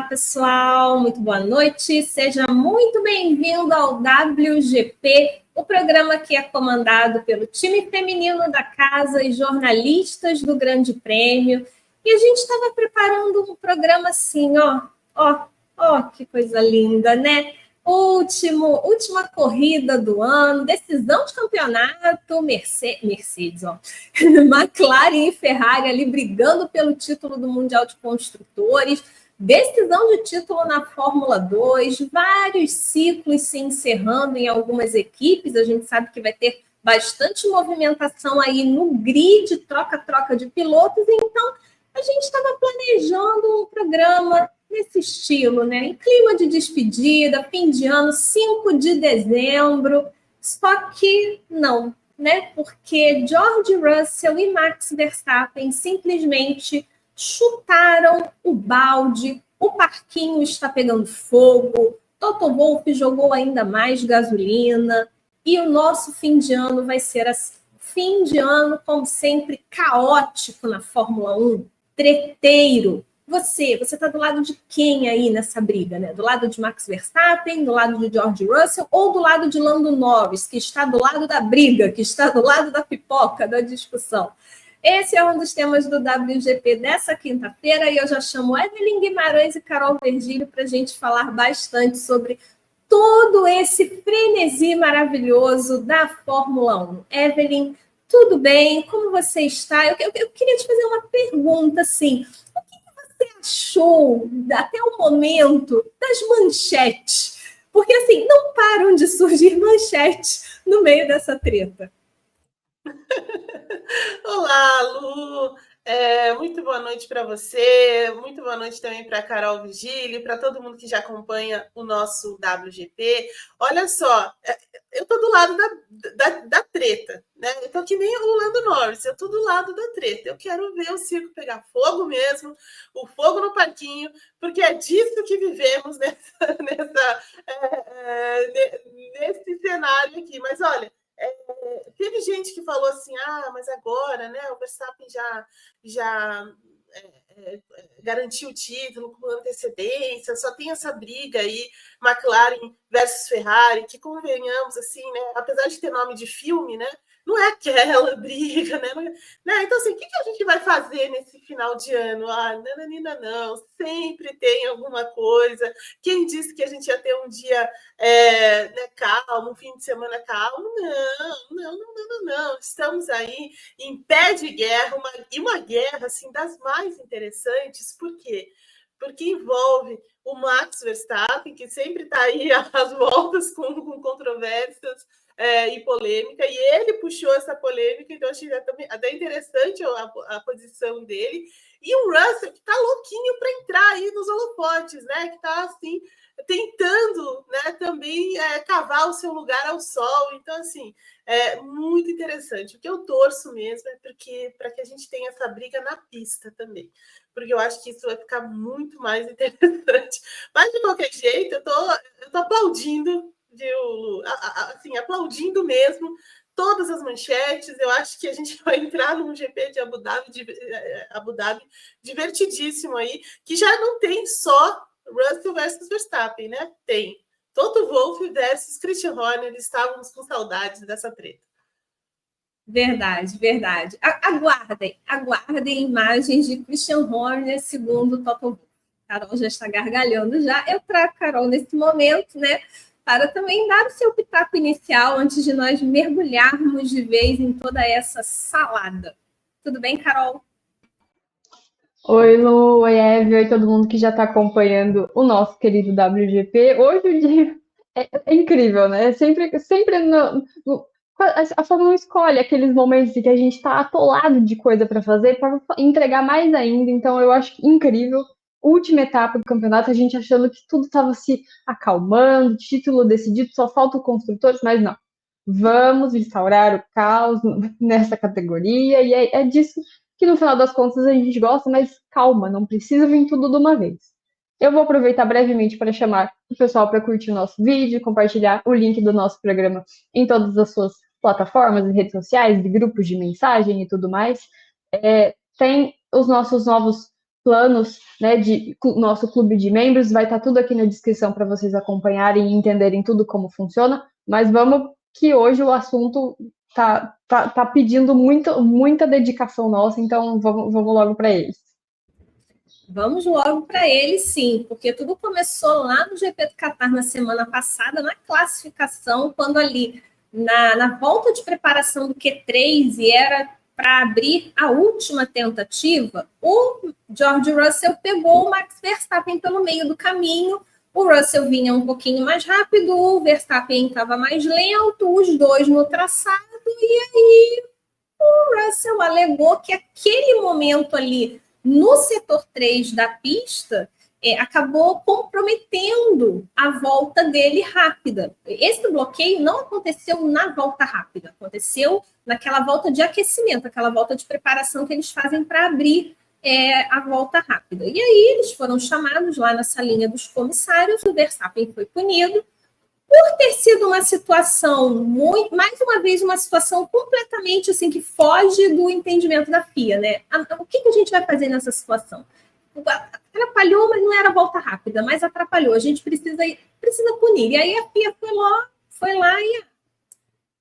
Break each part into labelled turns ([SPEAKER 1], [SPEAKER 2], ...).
[SPEAKER 1] pessoal, muito boa noite, seja muito bem-vindo ao WGP, o programa que é comandado pelo time feminino da casa e jornalistas do Grande Prêmio, e a gente estava preparando um programa assim, ó, que coisa linda, né? Última corrida do ano, decisão de campeonato, Mercedes, ó, McLaren e Ferrari ali brigando pelo título do Mundial de Construtores, decisão de título na Fórmula 2, vários ciclos se encerrando em algumas equipes, a gente sabe que vai ter bastante movimentação aí no grid, troca-troca de pilotos, então a gente estava planejando um programa nesse estilo, né? Em clima de despedida, fim de ano, 5 de dezembro, só que não, né? Porque George Russell e Max Verstappen simplesmente chutaram o balde, o parquinho está pegando fogo, Toto Wolff jogou ainda mais gasolina e o nosso fim de ano vai ser assim. Fim de ano, como sempre, caótico na Fórmula 1, treteiro. Você está do lado de quem aí nessa briga, né? Do lado de Max Verstappen, do lado de George Russell ou do lado de Lando Norris, que está do lado da briga, que está do lado da pipoca, da discussão? Esse é um dos temas do WGP dessa quinta-feira e eu já chamo Evelyn Guimarães e Carol Vergílio para a gente falar bastante sobre todo esse frenesi maravilhoso da Fórmula 1. Evelyn, tudo bem? Como você está? Eu queria te fazer uma pergunta, assim. O que você achou, até o momento, das manchetes? Porque, assim, não param de surgir manchetes no meio dessa treta.
[SPEAKER 2] Olá, Lu! Muito boa noite para você, muito boa noite também para a Carol Vigílio, para todo mundo que já acompanha o nosso WGP. Olha só, eu estou do lado da treta, né? Eu estou que nem o Lando Norris, eu estou do lado da treta. Eu quero ver o circo pegar fogo mesmo, o fogo no parquinho, porque é disso que vivemos nesse cenário aqui. Mas olha, teve gente que falou assim, mas agora, né, o Verstappen já garantiu o título com antecedência, só tem essa briga aí, McLaren versus Ferrari, que convenhamos, assim, né, apesar de ter nome de filme, né, não é aquela briga, né? Então, assim, o que a gente vai fazer nesse final de ano? Nananina, não, sempre tem alguma coisa. Quem disse que a gente ia ter um dia calmo, um fim de semana calmo? Não. Estamos aí em pé de guerra, uma guerra, assim, das mais interessantes. Por quê? Porque envolve o Max Verstappen, que sempre está aí às voltas com controvérsias, e polêmica, e ele puxou essa polêmica, então achei até interessante a posição dele, e o Russell, que está louquinho para entrar aí nos holofotes, né, que está assim, tentando, né, também cavar o seu lugar ao sol, então assim, é muito interessante. O que eu torço mesmo é para que a gente tenha essa briga na pista também, porque eu acho que isso vai ficar muito mais interessante. Mas de qualquer jeito, eu tô aplaudindo, viu, assim, aplaudindo mesmo todas as manchetes. Eu acho que a gente vai entrar num GP de Abu Dhabi divertidíssimo aí, que já não tem só Russell versus Verstappen, né? Tem Toto Wolff versus Christian Horner. Estávamos com saudades dessa treta.
[SPEAKER 1] Verdade. Aguardem imagens de Christian Horner segundo Toto Wolff. Carol já está gargalhando já. Eu trago a Carol nesse momento, né? Para também dar o seu pitaco inicial antes de nós mergulharmos de vez em toda essa salada. Tudo bem, Carol?
[SPEAKER 3] Oi, Lu, oi, Eve, oi, todo mundo que já está acompanhando o nosso querido WGP. Hoje o dia é incrível, né? Sempre a Fórmula 1 escolhe aqueles momentos em que a gente está atolado de coisa para fazer para entregar mais ainda. Então, eu acho incrível. Última etapa do campeonato, a gente achando que tudo estava se acalmando, título decidido, só falta o construtores, mas não. Vamos instaurar o caos nessa categoria, e é disso que no final das contas a gente gosta, mas calma, não precisa vir tudo de uma vez. Eu vou aproveitar brevemente para chamar o pessoal para curtir o nosso vídeo, compartilhar o link do nosso programa em todas as suas plataformas e redes sociais, de grupos de mensagem e tudo mais. Tem os nossos novos planos, né, de nosso clube de membros, vai estar tudo aqui na descrição para vocês acompanharem e entenderem tudo como funciona, mas vamos que hoje o assunto tá pedindo muita dedicação nossa, então vamos logo para eles.
[SPEAKER 1] Vamos logo para ele, sim, porque tudo começou lá no GP do Catar na semana passada, na classificação, quando ali, na volta de preparação do Q3, e era para abrir a última tentativa, o George Russell pegou o Max Verstappen pelo meio do caminho. O Russell vinha um pouquinho mais rápido, o Verstappen estava mais lento, os dois no traçado, e aí o Russell alegou que aquele momento ali no setor 3 da pista acabou comprometendo a volta dele rápida. Esse bloqueio não aconteceu na volta rápida, aconteceu naquela volta de aquecimento, aquela volta de preparação que eles fazem para abrir a volta rápida. E aí eles foram chamados lá na salinha dos comissários, o Verstappen foi punido por ter sido uma situação, mais uma vez, uma situação completamente assim, que foge do entendimento da FIA, né? O que a gente vai fazer nessa situação? Atrapalhou, mas não era volta rápida, mas atrapalhou. A gente precisa punir. E aí a FIA foi lá e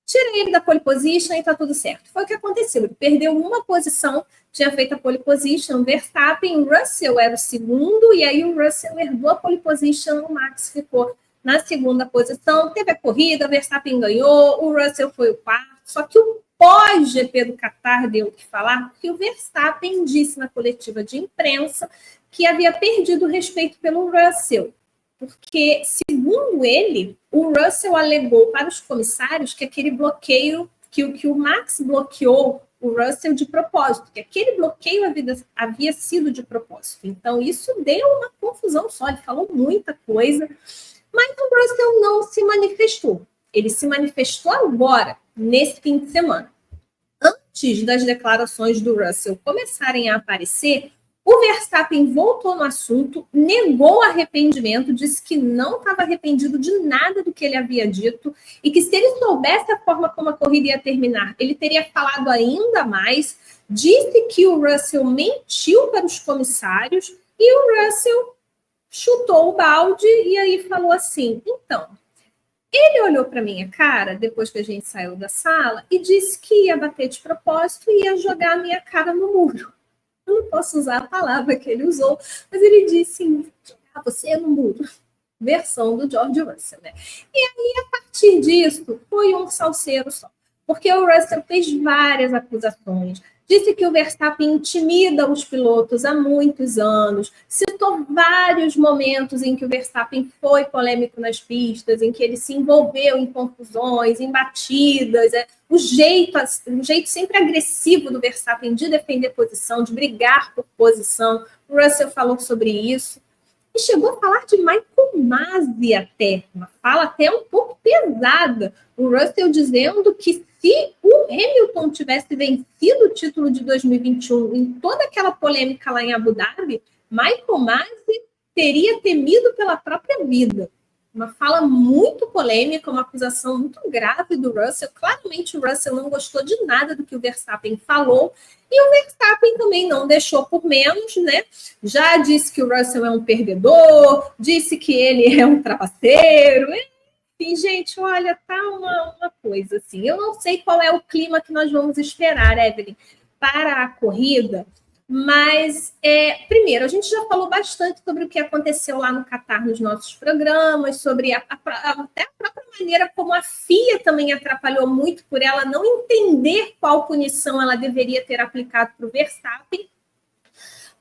[SPEAKER 1] tira ele da pole position e tá tudo certo. Foi o que aconteceu. Ele perdeu uma posição, tinha feito a pole position, Verstappen, o Russell era o segundo, e aí o Russell herdou a pole position, o Max ficou na segunda posição. Teve a corrida, o Verstappen ganhou, o Russell foi o quarto, só que o pós-GP do Qatar deu o que falar, porque o Verstappen disse na coletiva de imprensa que havia perdido o respeito pelo Russell, porque, segundo ele, o Russell alegou para os comissários que aquele bloqueio, que o Max bloqueou o Russell de propósito, que aquele bloqueio havia sido de propósito. Então, isso deu uma confusão só, ele falou muita coisa, mas o Russell não se manifestou. Ele se manifestou agora, nesse fim de semana. Antes das declarações do Russell começarem a aparecer, o Verstappen voltou no assunto, negou arrependimento, disse que não estava arrependido de nada do que ele havia dito e que se ele soubesse a forma como a corrida ia terminar, ele teria falado ainda mais, disse que o Russell mentiu para os comissários e o Russell chutou o balde e aí falou assim, então, ele olhou para minha cara, depois que a gente saiu da sala, e disse que ia bater de propósito e ia jogar a minha cara no muro. Eu não posso usar a palavra que ele usou, mas ele disse, você é no muro. Versão do George Russell, né? E aí, a partir disso, foi um salseiro só. Porque o Russell fez várias acusações, disse que o Verstappen intimida os pilotos há muitos anos, citou vários momentos em que o Verstappen foi polêmico nas pistas, em que ele se envolveu em confusões, em batidas, o jeito sempre agressivo do Verstappen de defender posição, de brigar por posição. O Russell falou sobre isso. E chegou a falar de Michael Masi até, uma fala até um pouco pesada. O Russell dizendo que se o Hamilton tivesse vencido o título de 2021 em toda aquela polêmica lá em Abu Dhabi, Michael Masi teria temido pela própria vida. Uma fala muito polêmica, uma acusação muito grave do Russell. Claramente o Russell não gostou de nada do que o Verstappen falou, e o Verstappen também não deixou por menos, né? Já disse que o Russell é um perdedor, disse que ele é um trapaceiro. Enfim, gente, olha, tá uma coisa assim. Eu não sei qual é o clima que nós vamos esperar, Evelyn, para a corrida, mas, primeiro, a gente já falou bastante sobre o que aconteceu lá no Qatar nos nossos programas, sobre até a própria maneira como a FIA também atrapalhou muito por ela não entender qual punição ela deveria ter aplicado para o Verstappen.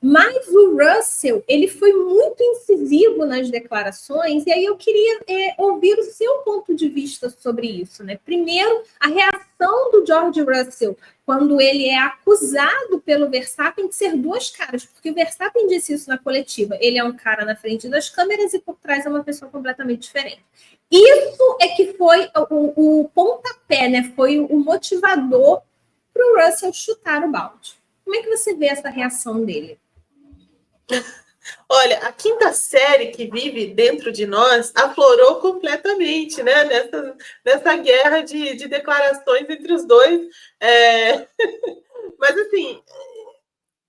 [SPEAKER 1] Mas o Russell, ele foi muito incisivo nas declarações, e aí eu queria ouvir o seu ponto de vista sobre isso, né? Primeiro, a reação do George Russell quando ele é acusado pelo Verstappen de ser duas caras, porque o Verstappen disse isso na coletiva, ele é um cara na frente das câmeras e por trás é uma pessoa completamente diferente. Isso é que foi o pontapé, né? Foi o motivador para o Russell chutar o balde. Como é que você vê essa reação dele?
[SPEAKER 2] Olha, a quinta série que vive dentro de nós aflorou completamente, né? Nessa guerra de declarações entre os dois. Mas, assim,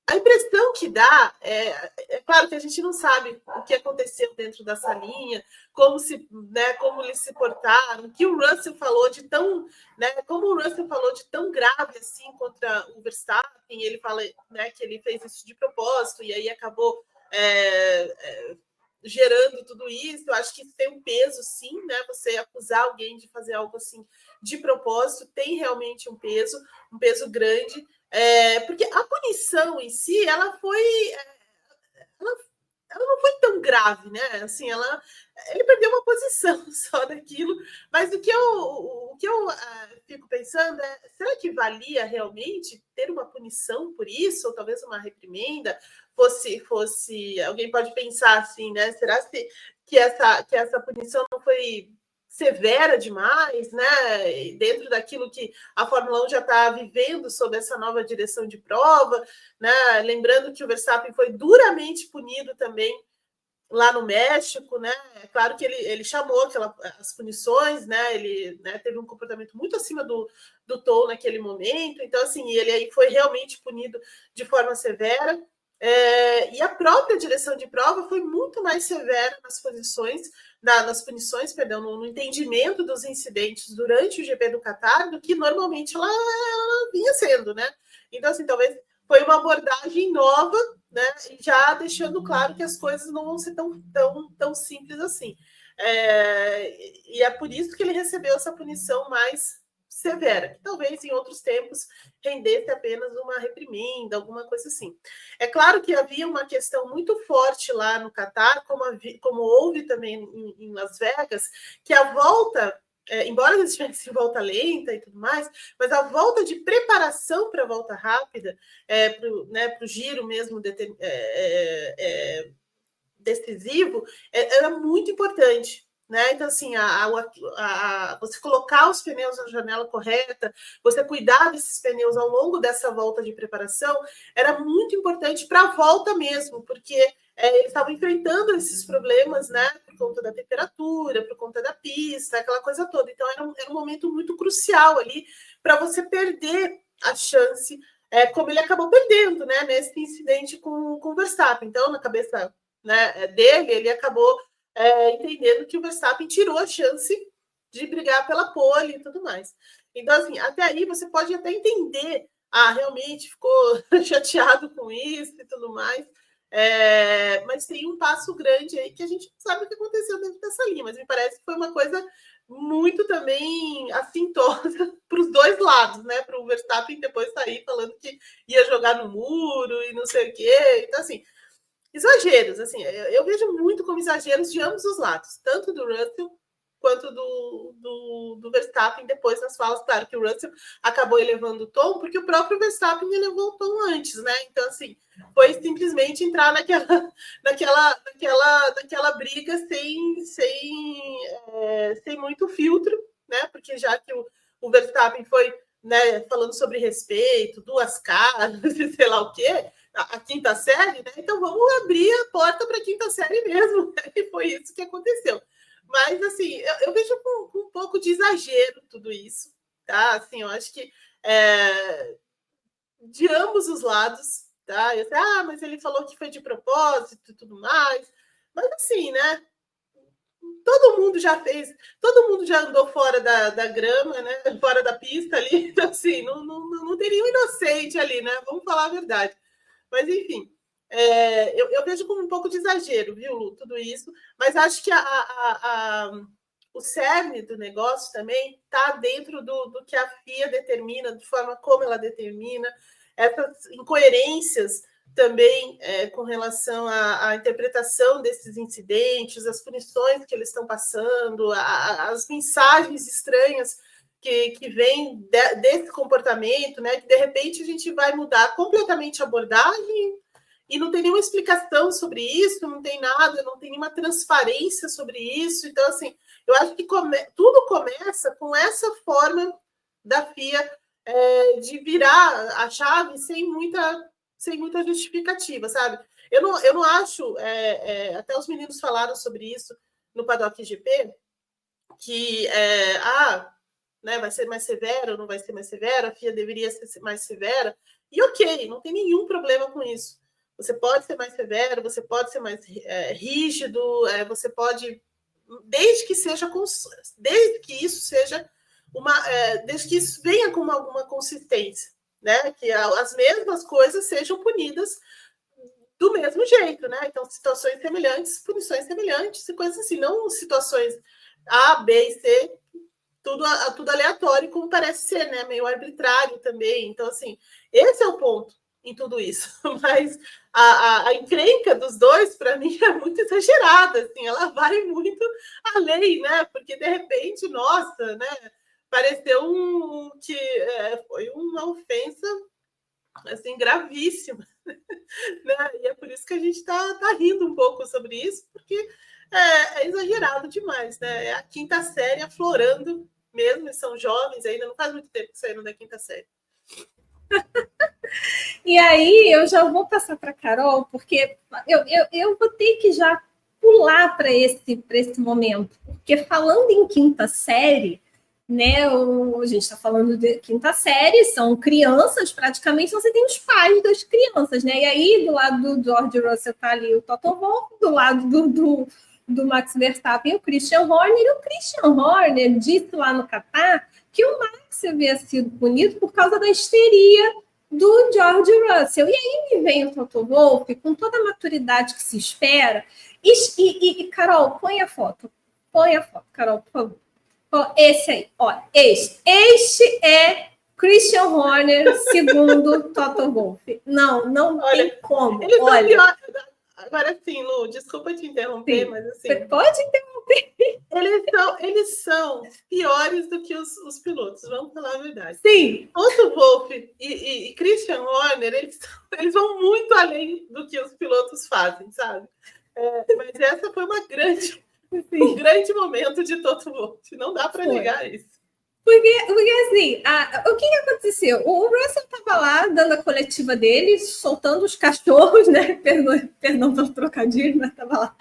[SPEAKER 2] A impressão que dá é claro que a gente não sabe o que aconteceu dentro da salinha, como eles se portaram, o que o Russell falou de tão, né, como o Russell falou de tão grave assim contra o Verstappen. Ele fala, né, que ele fez isso de propósito e aí acabou gerando tudo isso. Eu acho que isso tem um peso, sim, né? Você acusar alguém de fazer algo assim de propósito tem realmente um peso grande. Porque a punição em si, ela não foi tão grave, né? Assim, ele perdeu uma posição só daquilo, mas o que eu fico pensando será que valia realmente ter uma punição por isso, ou talvez uma reprimenda? Fosse alguém pode pensar assim, né? Será que essa punição não foi severa demais, né? Dentro daquilo que a Fórmula 1 já está vivendo sob essa nova direção de prova, né? Lembrando que o Verstappen foi duramente punido também lá no México, né? É claro que ele chamou as punições, né? Ele, né, teve um comportamento muito acima do tom naquele momento, então assim, ele aí foi realmente punido de forma severa. E a própria direção de prova foi muito mais severa nas punições, perdão, no entendimento dos incidentes durante o GP do Qatar do que normalmente ela vinha sendo, né? Então, assim, talvez foi uma abordagem nova, né? Já deixando claro que as coisas não vão ser tão simples assim. E é por isso que ele recebeu essa punição mais severa, que talvez em outros tempos rendesse apenas uma reprimenda, alguma coisa assim. É claro que havia uma questão muito forte lá no Catar, como houve também em Las Vegas, que a volta, embora eles tivessem volta lenta e tudo mais, mas a volta de preparação para a volta rápida, para o giro mesmo decisivo, era muito importante. Né? Então, assim, você colocar os pneus na janela correta, você cuidar desses pneus ao longo dessa volta de preparação, era muito importante para a volta mesmo, porque eles estavam enfrentando esses problemas, né, por conta da temperatura, por conta da pista, aquela coisa toda. Então, era um momento muito crucial ali para você perder a chance, como ele acabou perdendo, né, nesse incidente com o Verstappen. Então, na cabeça, né, dele, ele acabou entendendo que o Verstappen tirou a chance de brigar pela pole e tudo mais. Então, assim, até aí você pode até entender, realmente ficou chateado com isso e tudo mais, mas tem um passo grande aí que a gente não sabe o que aconteceu dentro dessa linha, mas me parece que foi uma coisa muito também assintosa para os dois lados, né? Para o Verstappen depois sair falando que ia jogar no muro e não sei o quê. Então, assim, exageros, assim, eu vejo muito como exageros de ambos os lados, tanto do Russell quanto do Verstappen depois nas falas. Claro que o Russell acabou elevando o tom, porque o próprio Verstappen elevou o tom antes, né? Então, assim, foi simplesmente entrar naquela briga sem muito filtro, né? Porque já que o Verstappen foi, né, falando sobre respeito, duas caras, sei lá o quê, a quinta série, né? Então vamos abrir a porta para a quinta série mesmo. Né? E foi isso que aconteceu. Mas, assim, eu vejo com um pouco de exagero tudo isso, tá? Assim, eu acho que de ambos os lados, tá? Eu sei, mas ele falou que foi de propósito e tudo mais. Mas, assim, né? Todo mundo já andou fora da grama, né? Fora da pista ali. Então, assim, não tem nenhum inocente ali, né? Vamos falar a verdade. Mas, enfim, eu vejo como um pouco de exagero, viu, Lu, tudo isso. Mas acho que o cerne do negócio também está dentro do que a FIA determina, de forma como ela determina, essas incoerências também com relação à interpretação desses incidentes, as punições que eles estão passando, as mensagens estranhas que vem desse comportamento, né? Que de repente a gente vai mudar completamente a abordagem e não tem nenhuma explicação sobre isso, não tem nada, não tem nenhuma transparência sobre isso. Então, assim, eu acho que tudo começa com essa forma da FIA de virar a chave sem muita justificativa, sabe? Eu não acho, até os meninos falaram sobre isso no Paddock GP, que né, vai ser mais severo ou não vai ser mais severo, a FIA deveria ser mais severa. E ok, não tem nenhum problema com isso. Você pode ser mais severo, você pode ser mais rígido, você pode, desde que isso seja desde que isso venha com alguma consistência, né? Que as mesmas coisas sejam punidas do mesmo jeito, né? Então, situações semelhantes, punições semelhantes e coisas assim, não situações A, B e C, tudo aleatório, como parece ser, né? Meio arbitrário também. Então, assim, esse é o ponto em tudo isso. Mas a encrenca dos dois, para mim, é muito exagerada, assim, ela vai muito além, né? Porque, de repente, nossa, né? Pareceu que foi uma ofensa assim, gravíssima. Né? E é por isso que a gente está rindo um pouco sobre isso, porque é exagerado demais, né? É a quinta série aflorando mesmo, eles são jovens, ainda não faz muito tempo que saíram da quinta série.
[SPEAKER 1] E aí eu já vou passar para a Carol, porque eu vou ter que já pular para esse momento, porque falando em quinta série, né? A gente está falando de quinta série, são crianças praticamente, então você tem os pais das crianças, né? E aí, do lado do George Russell tá ali o Toto Wolff, do lado do Max Verstappen, o Christian Horner, e o Christian Horner disse lá no Qatar que o Max havia sido punido por causa da histeria do George Russell. E aí me vem o Toto Wolff, com toda a maturidade que se espera, e Carol, põe a foto, Carol, por favor. Esse aí, olha, este é Christian Horner segundo Toto Wolff. Não olha, tem como.
[SPEAKER 2] Eles olha. São piores. Agora sim, Lu, desculpa te interromper, sim, mas assim...
[SPEAKER 1] Você pode interromper.
[SPEAKER 2] Eles são piores do que os pilotos, vamos falar a verdade.
[SPEAKER 1] Sim.
[SPEAKER 2] Toto Wolff e Christian Horner, eles vão muito além do que os pilotos fazem, sabe? Mas essa foi um grande momento de Toto Wolff, não dá para negar isso.
[SPEAKER 1] Porque assim, o que aconteceu? O Russell estava lá dando a coletiva dele, soltando os cachorros, né? Perdão pelo trocadilho, mas estava lá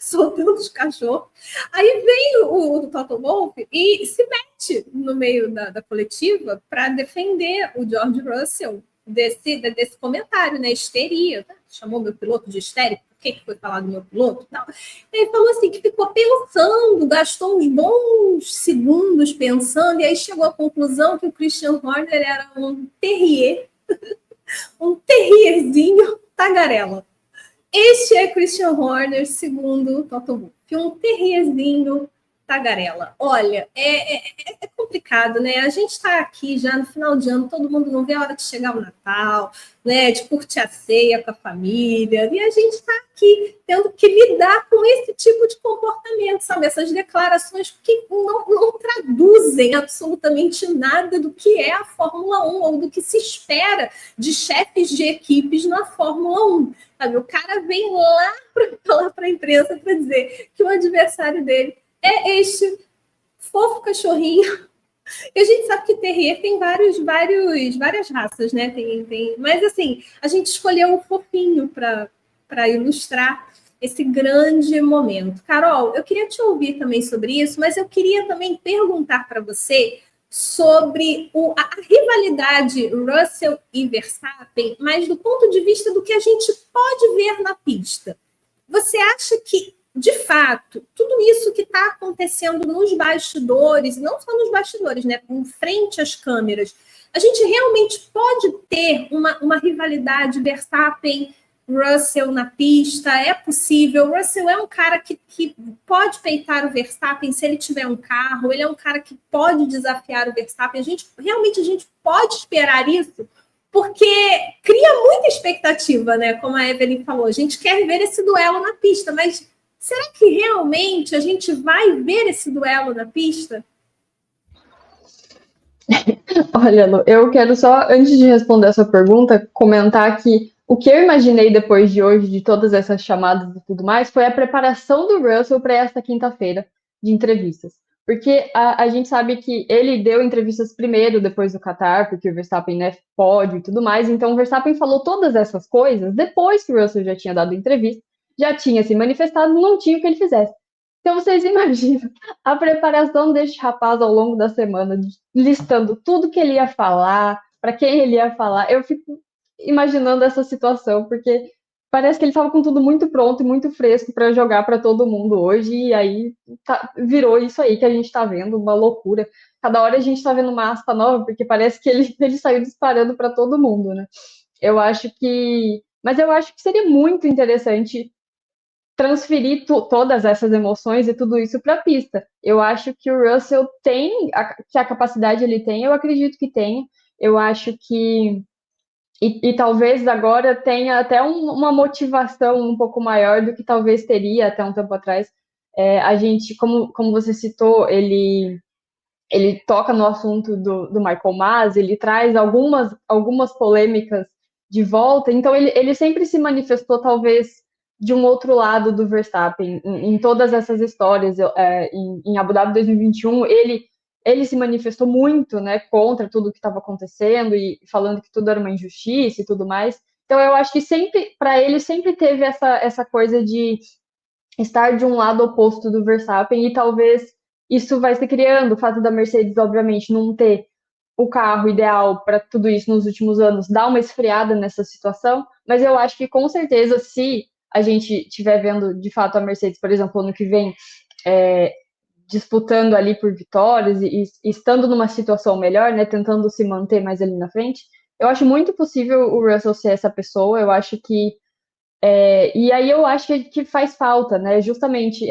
[SPEAKER 1] soltando os cachorros. Aí vem o Toto Wolff e se mete no meio da coletiva para defender o George Russell desse comentário, né? Histeria. Chamou meu piloto de histérico. O que foi falar do meu piloto? Não. Ele falou assim, que ficou pensando, gastou uns bons segundos pensando, e aí chegou à conclusão que o Christian Horner era um terrier, um terrierzinho tagarela. Este é Christian Horner, segundo Toto Wolff, um terrierzinho tagarela. Olha, é complicado, né? A gente está aqui já no final de ano, todo mundo não vê a hora de chegar o Natal, né? De curtir a ceia com a família, e a gente está aqui tendo que lidar com esse tipo de comportamento, sabe? Essas declarações que não traduzem absolutamente nada do que é a Fórmula 1 ou do que se espera de chefes de equipes na Fórmula 1. Sabe? O cara vem lá para a imprensa para dizer que o adversário dele é este fofo cachorrinho. E a gente sabe que terrier tem várias raças, né? Mas assim, a gente escolheu o fofinho para ilustrar esse grande momento. Carol, eu queria te ouvir também sobre isso, mas eu queria também perguntar para você sobre a rivalidade Russell e Verstappen, mas do ponto de vista do que a gente pode ver na pista. Você acha que, de fato, tudo isso que está acontecendo nos bastidores, não só nos bastidores, né, em frente às câmeras, a gente realmente pode ter uma rivalidade Verstappen-Russell na pista? É possível? O Russell é um cara que pode peitar o Verstappen se ele tiver um carro, ele é um cara que pode desafiar o Verstappen. A gente pode esperar isso? Porque cria muita expectativa, né? Como a Evelyn falou, a gente quer ver esse duelo na pista, mas será que realmente a gente vai ver esse duelo na pista?
[SPEAKER 3] Olha, Lu, eu quero só, antes de responder essa pergunta, comentar que o que eu imaginei depois de hoje, de todas essas chamadas e tudo mais, foi a preparação do Russell para esta quinta-feira de entrevistas. Porque a gente sabe que ele deu entrevistas primeiro, depois do Qatar, porque o Verstappen, né, pode e tudo mais. Então, o Verstappen falou todas essas coisas depois que o Russell já tinha dado entrevista, já tinha se manifestado, não tinha o que ele fizesse. Então, vocês imaginam a preparação deste rapaz ao longo da semana, listando tudo que ele ia falar, para quem ele ia falar. Eu fico imaginando essa situação, porque parece que ele estava com tudo muito pronto e muito fresco para jogar para todo mundo hoje, e aí virou isso aí que a gente está vendo, uma loucura. Cada hora a gente está vendo uma aspa nova, porque parece que ele saiu disparando para todo mundo, né? Mas eu acho que seria muito interessante transferir todas essas emoções e tudo isso para a pista. Eu acho que o Russell que a capacidade ele tem, eu acredito que tem. Eu acho que e talvez agora tenha até uma motivação um pouco maior do que talvez teria até um tempo atrás. A gente, como você citou, ele toca no assunto do Michael Masi, ele traz algumas polêmicas de volta, então ele sempre se manifestou, talvez, de um outro lado do Verstappen, em todas essas histórias. Em Abu Dhabi 2021, ele se manifestou muito, né, contra tudo que estava acontecendo e falando que tudo era uma injustiça e tudo mais. Então eu acho que sempre, para ele, sempre teve essa coisa de estar de um lado oposto do Verstappen, e talvez isso vai se criando. O fato da Mercedes, obviamente, não ter o carro ideal para tudo isso nos últimos anos, dá uma esfriada nessa situação, mas eu acho que com certeza, se a gente estiver vendo de fato a Mercedes, por exemplo, ano que vem, disputando ali por vitórias e estando numa situação melhor, né, tentando se manter mais ali na frente, eu acho muito possível o Russell ser essa pessoa. Eu acho que e aí eu acho que faz falta, né? Justamente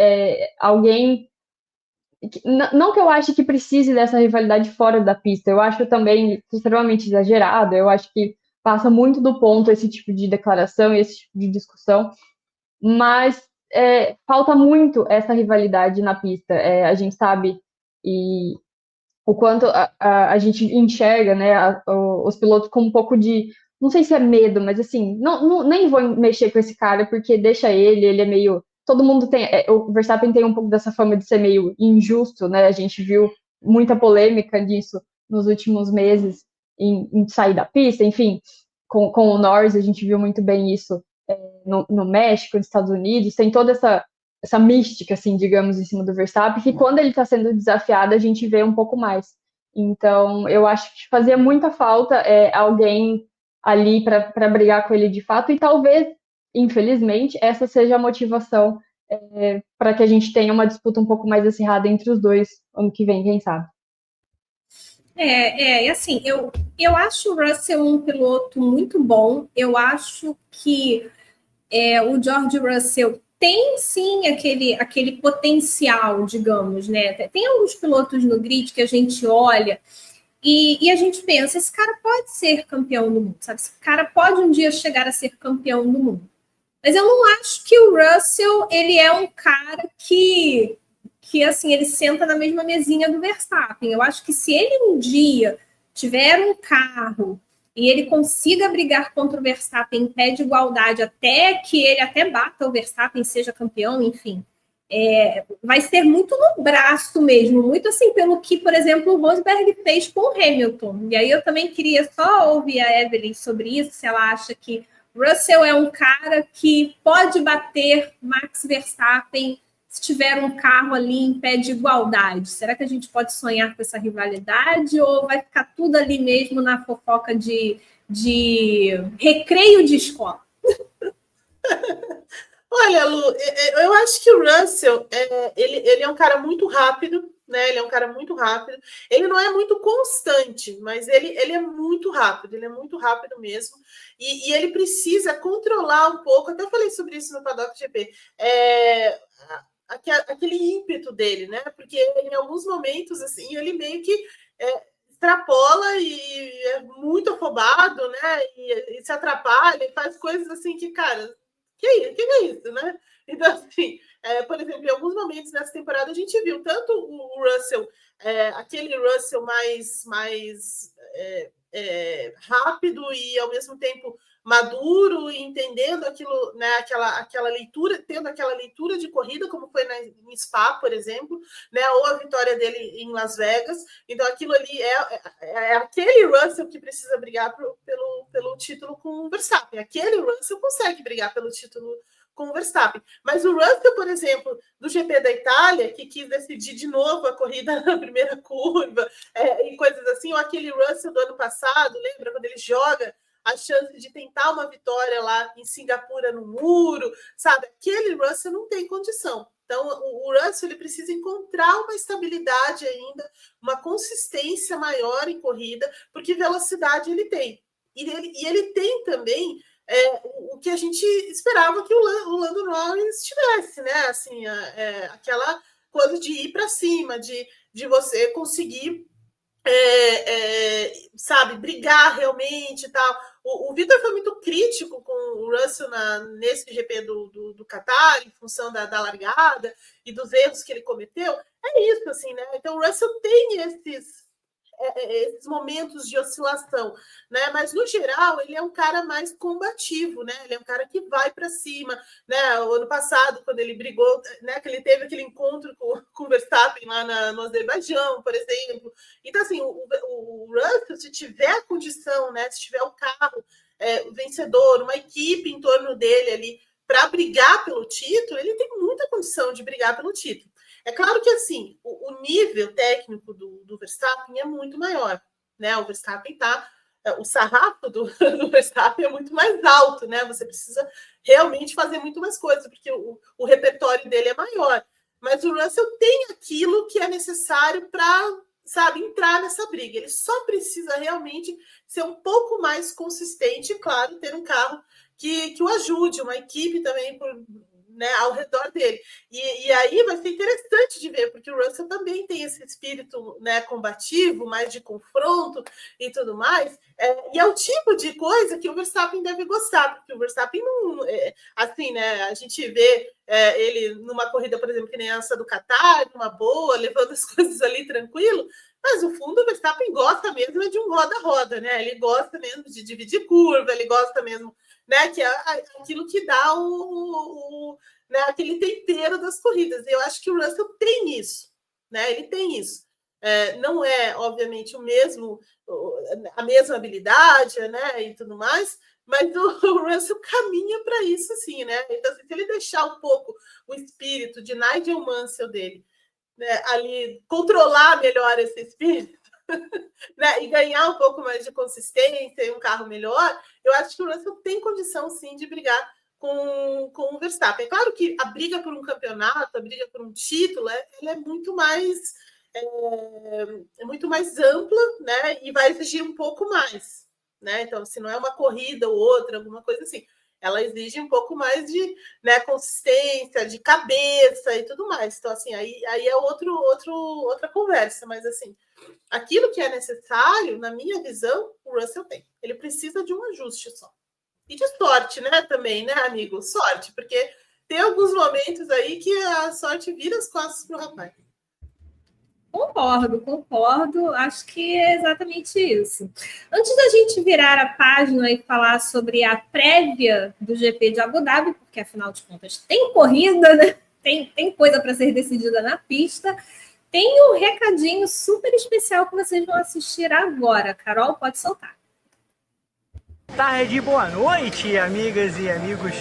[SPEAKER 3] alguém. Não que eu ache que precise dessa rivalidade fora da pista, eu acho também extremamente exagerado, eu acho que passa muito do ponto esse tipo de declaração, esse tipo de discussão, mas falta muito essa rivalidade na pista. A gente sabe e o quanto a gente enxerga, né, os pilotos com um pouco de, não sei se é medo, mas assim, nem vou mexer com esse cara porque deixa ele é meio, todo mundo tem, o Verstappen tem um pouco dessa fama de ser meio injusto, né, a gente viu muita polêmica disso nos últimos meses em sair da pista, enfim, com o Norris a gente viu muito bem isso no México, nos Estados Unidos, tem toda essa mística, assim, digamos, em cima do Verstappen, que quando ele está sendo desafiado, a gente vê um pouco mais. Então, eu acho que fazia muita falta alguém ali para brigar com ele de fato, e talvez, infelizmente, essa seja a motivação para que a gente tenha uma disputa um pouco mais acirrada entre os dois ano que vem, quem sabe.
[SPEAKER 1] E assim, eu acho o Russell um piloto muito bom. Eu acho que o George Russell tem sim aquele potencial, digamos, né? Tem alguns pilotos no grid que a gente olha e a gente pensa, esse cara pode ser campeão do mundo, sabe? Esse cara pode um dia chegar a ser campeão do mundo. Mas eu não acho que o Russell, ele é um cara que assim, ele senta na mesma mesinha do Verstappen. Eu acho que se ele um dia tiver um carro e ele consiga brigar contra o Verstappen em pé de igualdade, até que ele até bata o Verstappen, seja campeão, enfim, vai ser muito no braço mesmo, muito assim, pelo que, por exemplo, o Rosberg fez com o Hamilton. E aí eu também queria só ouvir a Evelyn sobre isso, se ela acha que Russell é um cara que pode bater Max Verstappen se tiver um carro ali em pé de igualdade. Será que a gente pode sonhar com essa rivalidade ou vai ficar tudo ali mesmo na fofoca de recreio de escola?
[SPEAKER 2] Olha, Lu, eu acho que o Russell, ele é um cara muito rápido, né? Ele é um cara muito rápido. Ele não é muito constante, mas ele é muito rápido, ele é muito rápido mesmo. E ele precisa controlar um pouco, até falei sobre isso no Paddock GP, aquele ímpeto dele, né? Porque em alguns momentos, assim, ele meio que extrapola e é muito afobado, né? E se atrapalha, e faz coisas assim que, cara, que é isso, né? Então, assim, por exemplo, em alguns momentos nessa temporada a gente viu tanto o Russell, aquele Russell mais rápido e ao mesmo tempo maduro, entendendo aquilo, né, aquela leitura, tendo aquela leitura de corrida, como foi em Spa, por exemplo, né, ou a vitória dele em Las Vegas. Então, aquilo ali é aquele Russell que precisa brigar pelo título com o Verstappen. Aquele Russell consegue brigar pelo título o Verstappen. Mas o Russell, por exemplo, do GP da Itália, que quis decidir de novo a corrida na primeira curva, e coisas assim, ou aquele Russell do ano passado, lembra quando ele joga a chance de tentar uma vitória lá em Singapura no muro, sabe? Aquele Russell não tem condição. Então, o Russell ele precisa encontrar uma estabilidade ainda, uma consistência maior em corrida, porque velocidade ele tem. E ele tem também o que a gente esperava que o Lando Norris tivesse, né? Assim, aquela coisa de ir para cima, de você conseguir, sabe, brigar realmente e tal. O Vitor foi muito crítico com o Russell nesse GP do Qatar, em função da largada e dos erros que ele cometeu. É isso, assim, né? Então o Russell tem esses momentos de oscilação, né? Mas no geral ele é um cara mais combativo, né? Ele é um cara que vai para cima, né? O ano passado, quando ele brigou, né? Que ele teve aquele encontro com o Verstappen lá no Azerbaijão, por exemplo. Então, assim, o Russell, se tiver a condição, né? Se tiver o carro vencedor, uma equipe em torno dele ali para brigar pelo título, ele tem muita condição de brigar pelo título. É claro que assim, o nível técnico do Verstappen é muito maior, né? O Verstappen o sarrafo do Verstappen é muito mais alto, né? Você precisa realmente fazer muito mais coisas, porque o repertório dele é maior. Mas o Russell tem aquilo que é necessário para, sabe, entrar nessa briga. Ele só precisa realmente ser um pouco mais consistente e, claro, ter um carro que o ajude, uma equipe também né, ao redor dele. E aí vai ser interessante de ver, porque o Russell também tem esse espírito, né, combativo, mais de confronto e tudo mais, e é o tipo de coisa que o Verstappen deve gostar, porque o Verstappen não... assim, né, a gente vê ele numa corrida, por exemplo, que nem essa do Qatar, numa boa, levando as coisas ali tranquilo, mas no fundo o Verstappen gosta mesmo de um roda-roda, né? Ele gosta mesmo de dividir curva, ele gosta mesmo, né, que é aquilo que dá né, aquele tempero das corridas. Eu acho que o Russell tem isso, né? Ele tem isso. Não é, obviamente, a mesma habilidade, né, e tudo mais, mas o Russell caminha para isso, assim, né? Então, se ele deixar um pouco o espírito de Nigel Mansell dele, né, ali, controlar melhor esse espírito, né, e ganhar um pouco mais de consistência e um carro melhor, eu acho que o Russell tem condição, sim, de brigar com o Verstappen. É claro que a briga por um campeonato, a briga por um título, ela é muito mais ampla, né, e vai exigir um pouco mais, né? Então, se não é uma corrida ou outra, alguma coisa assim, ela exige um pouco mais de, né, consistência, de cabeça e tudo mais. Então, assim, aí é outra conversa, mas assim, aquilo que é necessário, na minha visão, o Russell tem. Ele precisa de um ajuste só. E de sorte, né, também, né, amigo? Sorte, porque tem alguns momentos aí que a sorte vira as costas para o rapaz.
[SPEAKER 1] Concordo. Acho que é exatamente isso. Antes da gente virar a página e falar sobre a prévia do GP de Abu Dhabi, porque afinal de contas tem corrida, né? Tem coisa para ser decidida na pista, tem um recadinho super especial que vocês vão assistir agora. Carol, pode soltar.
[SPEAKER 4] Tarde, boa noite, amigas e amigos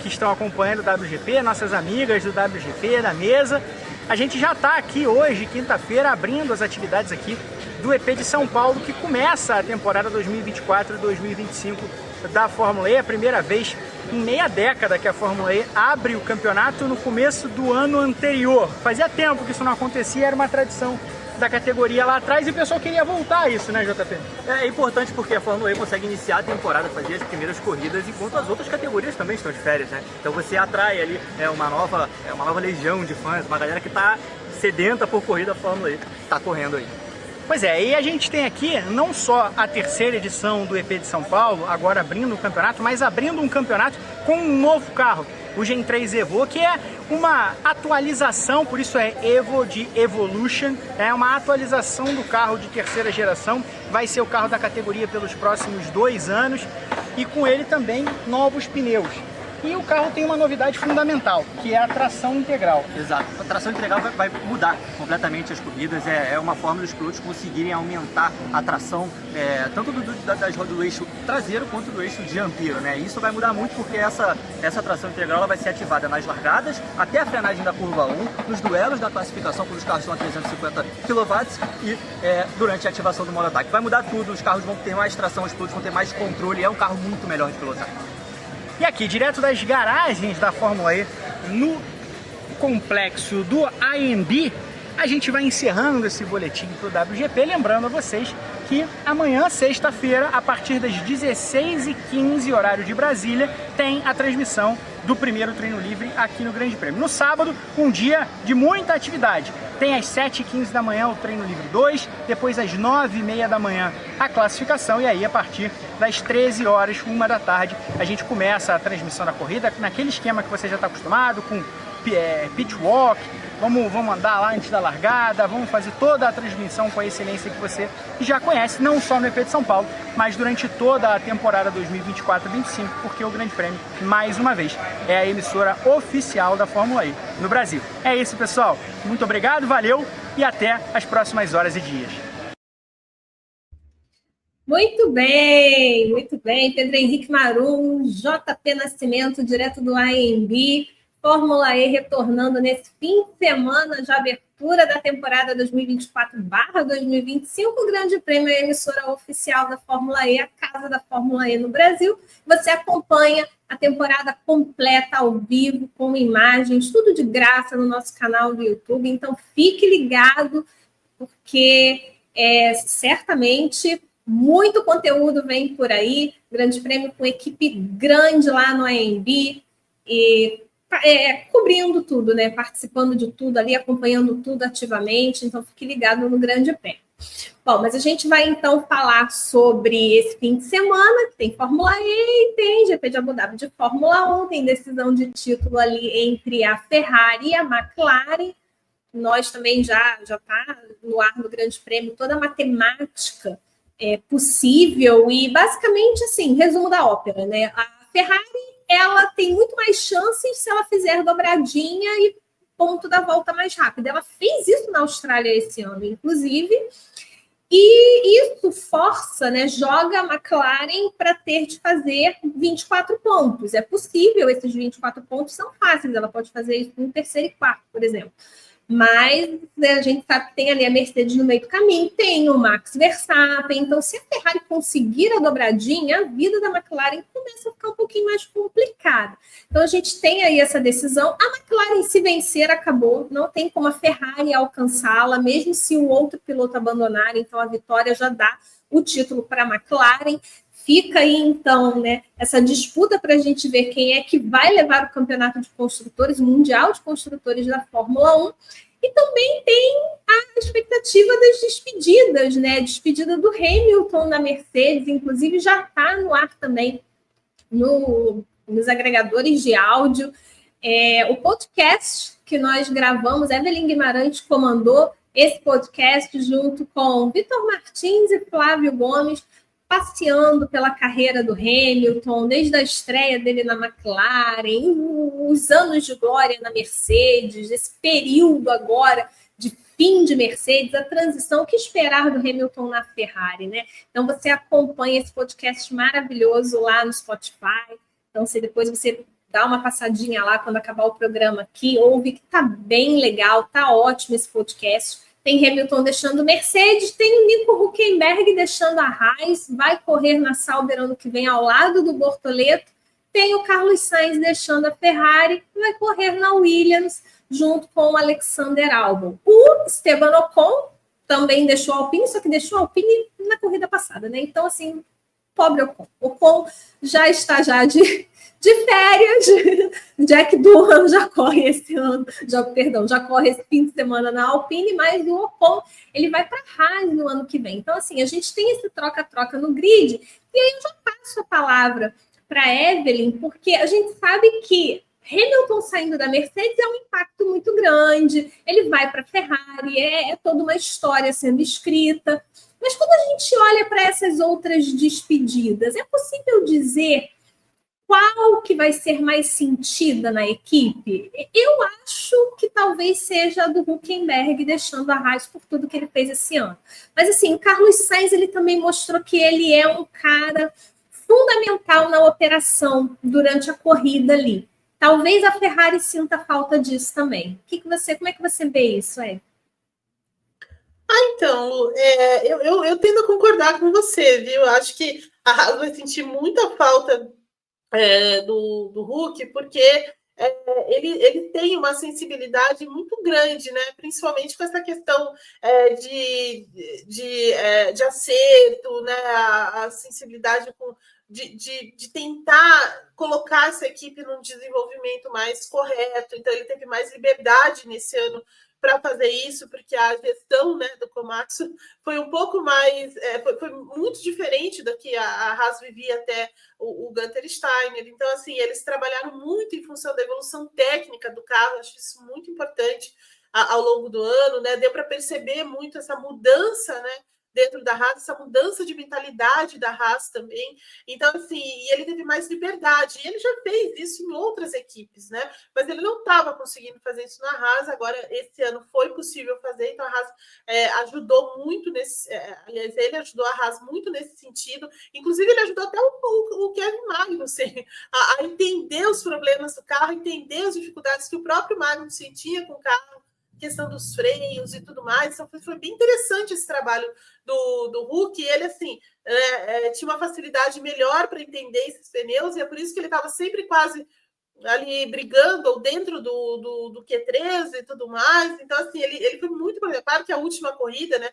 [SPEAKER 4] que estão acompanhando o WGP, nossas amigas do WGP, da mesa. A gente já está aqui hoje, quinta-feira, abrindo as atividades aqui do EP de São Paulo, que começa a temporada 2024-2025 da Fórmula E. A primeira vez em meia década que a Fórmula E abre o campeonato no começo do ano anterior. Fazia tempo que isso não acontecia, era uma tradição da categoria lá atrás e o pessoal queria voltar a isso, né, JP?
[SPEAKER 5] É importante porque a Fórmula E consegue iniciar a temporada, fazer as primeiras corridas, enquanto as outras categorias também estão de férias, né? Então você atrai ali uma nova legião de fãs, uma galera que está sedenta por corrida, a Fórmula E está correndo aí.
[SPEAKER 4] Pois é, e a gente tem aqui não só a terceira edição do EP de São Paulo, agora abrindo o campeonato, mas abrindo um campeonato com um novo carro, o Gen 3 Evo, que é uma atualização, por isso é Evo de Evolution, é uma atualização do carro de terceira geração, vai ser o carro da categoria pelos próximos 2 anos e com ele também novos pneus. E o carro tem uma novidade fundamental, que é a tração integral.
[SPEAKER 5] Exato. A tração integral vai mudar completamente as corridas. É uma forma dos pilotos conseguirem aumentar a tração tanto do eixo traseiro quanto do eixo dianteiro, né? Isso vai mudar muito porque essa tração integral ela vai ser ativada nas largadas, até a frenagem da curva 1, nos duelos da classificação, quando os carros estão a 350 kW e durante a ativação do modo ataque. Vai mudar tudo, os carros vão ter mais tração, os pilotos vão ter mais controle, é um carro muito melhor de pilotar.
[SPEAKER 4] E aqui, direto das garagens da Fórmula E, no complexo do AMB, a gente vai encerrando esse boletim para o WGP, lembrando a vocês que amanhã, sexta-feira, a partir das 16h15, horário de Brasília, tem a transmissão do primeiro treino livre aqui no Grande Prêmio. No sábado, um dia de muita atividade. Tem às 7h15 da manhã o treino livre 2, depois às 9h30 da manhã a classificação, e aí a partir das 13 horas, 1 da tarde, a gente começa a transmissão da corrida naquele esquema que você já está acostumado, com pit walk, vamos andar lá antes da largada, vamos fazer toda a transmissão com a excelência que você já conhece, não só no EP de São Paulo, mas durante toda a temporada 2024-25, porque o Grande Prêmio, mais uma vez, é a emissora oficial da Fórmula E no Brasil. É isso, pessoal. Muito obrigado, valeu e até as próximas horas e dias.
[SPEAKER 1] Muito bem, muito bem. Pedro Henrique Marum, JP Nascimento, direto do AMB. Fórmula E retornando nesse fim de semana de abertura da temporada 2024/2025, o Grande Prêmio é a emissora oficial da Fórmula E, a casa da Fórmula E no Brasil. Você acompanha a temporada completa ao vivo, com imagens, tudo de graça no nosso canal do YouTube. Então fique ligado, porque certamente muito conteúdo vem por aí. Grande Prêmio com equipe grande lá no AMB e cobrindo tudo, né? Participando de tudo ali, acompanhando tudo ativamente, então fique ligado no Grande Prêmio. Bom, mas a gente vai então falar sobre esse fim de semana, que tem Fórmula E e tem GP de Abu Dhabi de Fórmula 1, tem decisão de título ali entre a Ferrari e a McLaren. Nós também já está no ar do Grande Prêmio toda a matemática possível e basicamente, assim, resumo da ópera, né? A Ferrari, ela tem muito mais chances se ela fizer dobradinha e ponto da volta mais rápida. Ela fez isso na Austrália esse ano, inclusive, e isso força, né, joga a McLaren para ter de fazer 24 pontos. É possível, esses 24 pontos são fáceis, ela pode fazer isso no terceiro e quarto, por exemplo. Mas a gente sabe que tem ali a Mercedes no meio do caminho, tem o Max Verstappen, então se a Ferrari conseguir a dobradinha, a vida da McLaren começa a ficar um pouquinho mais complicada. Então a gente tem aí essa decisão, a McLaren se vencer acabou, não tem como a Ferrari alcançá-la, mesmo se o outro piloto abandonar, então a vitória já dá o título para a McLaren. Fica aí, então, né, essa disputa para a gente ver quem é que vai levar o campeonato de construtores, o Mundial de Construtores da Fórmula 1. E também tem a expectativa das despedidas, né? Despedida do Hamilton na Mercedes, inclusive já está no ar também nos agregadores de áudio. O podcast que nós gravamos, Evelyn Guimarães comandou esse podcast junto com Vitor Martins e Flávio Gomes, passeando pela carreira do Hamilton, desde a estreia dele na McLaren, os anos de glória na Mercedes, esse período agora de fim de Mercedes, a transição, o que esperar do Hamilton na Ferrari, né? Então você acompanha esse podcast maravilhoso lá no Spotify. Então, se depois você dá uma passadinha lá quando acabar o programa aqui, ouve que tá bem legal, tá ótimo esse podcast. Tem Hamilton deixando Mercedes, tem o Nico Hülkenberg deixando a Haas, vai correr na Sauber ano que vem ao lado do Bortoleto, tem o Carlos Sainz deixando a Ferrari, vai correr na Williams junto com o Alexander Albon. O Esteban Ocon também deixou a Alpine, só que deixou a Alpine na corrida passada, né? Então, assim, pobre Ocon. Ocon já está de férias, Jack Durham já corre esse ano, já corre esse fim de semana na Alpine, mas o Ocon, ele vai para a Haas no ano que vem. Então, assim, a gente tem esse troca-troca no grid, e aí eu já passo a palavra para a Evelyn, porque a gente sabe que Hamilton saindo da Mercedes é um impacto muito grande, ele vai para a Ferrari, é toda uma história sendo escrita, mas quando a gente olha para essas outras despedidas, é possível dizer qual que vai ser mais sentida na equipe? Eu acho que talvez seja a do Hülkenberg, deixando a Haas por tudo que ele fez esse ano. Mas, assim, o Carlos Sainz, ele também mostrou que ele é um cara fundamental na operação durante a corrida ali. Talvez a Ferrari sinta falta disso também. Como é que você vê isso, Ed?
[SPEAKER 2] Então, Lu, eu tendo a concordar com você, viu? Acho que a Haas vai sentir muita falta do Hulk, porque ele tem uma sensibilidade muito grande, né? Principalmente com essa questão de acerto, né? A sensibilidade de tentar colocar essa equipe num desenvolvimento mais correto. Então, ele teve mais liberdade nesse ano para fazer isso, porque a gestão, né, do Komatsu foi um pouco mais, foi muito diferente do que a Haas vivia até o Gunther Steiner. Então, assim, eles trabalharam muito em função da evolução técnica do carro, acho isso muito importante ao longo do ano, né? Deu para perceber muito essa mudança, né, dentro da Haas, essa mudança de mentalidade da Haas também. Então, assim, ele teve mais liberdade. E ele já fez isso em outras equipes, né? Mas ele não estava conseguindo fazer isso na Haas. Agora, esse ano foi possível fazer. Então, a Haas ajudou muito nesse... aliás, ele ajudou a Haas muito nesse sentido. Inclusive, ele ajudou até o Kevin Magnussen a entender os problemas do carro, entender as dificuldades que o próprio Magnussen tinha com o carro, questão dos freios e tudo mais. Então, foi bem interessante esse trabalho do Hulk. Ele, assim, tinha uma facilidade melhor para entender esses pneus, e é por isso que ele estava sempre quase ali brigando, ou dentro do Q13 e tudo mais. Então, assim, ele foi muito... Claro que a última corrida, né,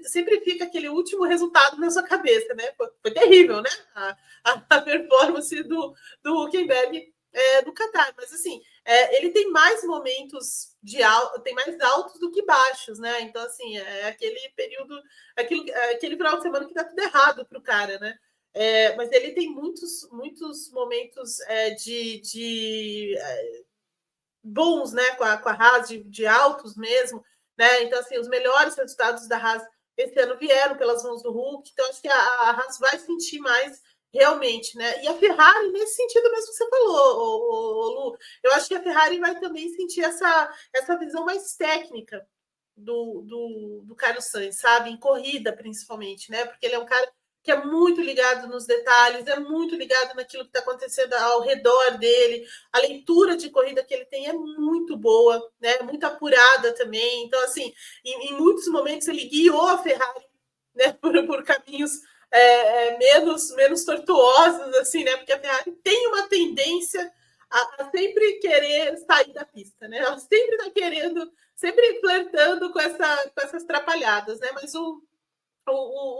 [SPEAKER 2] sempre fica aquele último resultado na sua cabeça, né? Foi terrível, né? A performance do Hülkenberg do Qatar, mas assim, ele tem mais momentos tem mais altos do que baixos, né? Então, assim, aquele período, aquele final de semana que dá tudo errado para o cara, né? Mas ele tem muitos momentos bons, né? Com a Haas, de altos mesmo, né? Então, assim, os melhores resultados da Haas esse ano vieram pelas mãos do Hulk. Então, acho que a Haas vai sentir mais realmente, né? E a Ferrari, nesse sentido mesmo que você falou, Lu, eu acho que a Ferrari vai também sentir essa visão mais técnica do Carlos Sainz, sabe? Em corrida, principalmente, né? Porque ele é um cara que é muito ligado nos detalhes, é muito ligado naquilo que está acontecendo ao redor dele. A leitura de corrida que ele tem é muito boa, né? Muito apurada também. Então, assim, em muitos momentos ele guiou a Ferrari, né, por caminhos menos tortuosos, assim, né? Porque a Ferrari tem uma tendência a sempre querer sair da pista, né? Ela sempre está querendo, sempre flertando com essas atrapalhadas, né? Mas o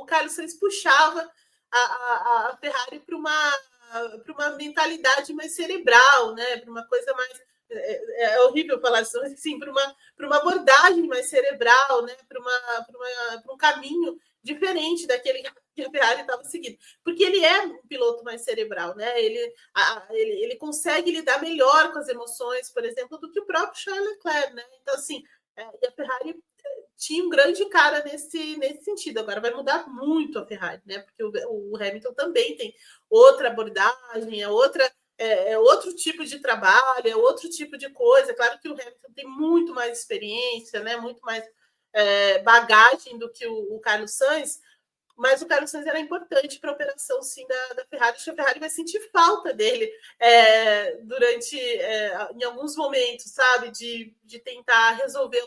[SPEAKER 2] Carlos Sainz puxava a Ferrari para uma mentalidade mais cerebral, né? Para uma coisa mais... É horrível falar isso, mas assim, para uma abordagem mais cerebral, né? Para um caminho diferente daquele que a Ferrari estava seguindo. Porque ele é um piloto mais cerebral, né? Ele consegue lidar melhor com as emoções, por exemplo, do que o próprio Charles Leclerc, né? Então, assim, e a Ferrari tinha um grande cara nesse sentido. Agora vai mudar muito a Ferrari, né? Porque o Hamilton também tem outra abordagem, é outro tipo de trabalho, é outro tipo de coisa. Claro que o Hamilton tem muito mais experiência, né? Muito mais bagagem do que o Carlos Sainz, mas o Carlos Sainz era importante para a operação, sim, da Ferrari. Acho que a Ferrari vai sentir falta dele em alguns momentos, sabe? De tentar resolver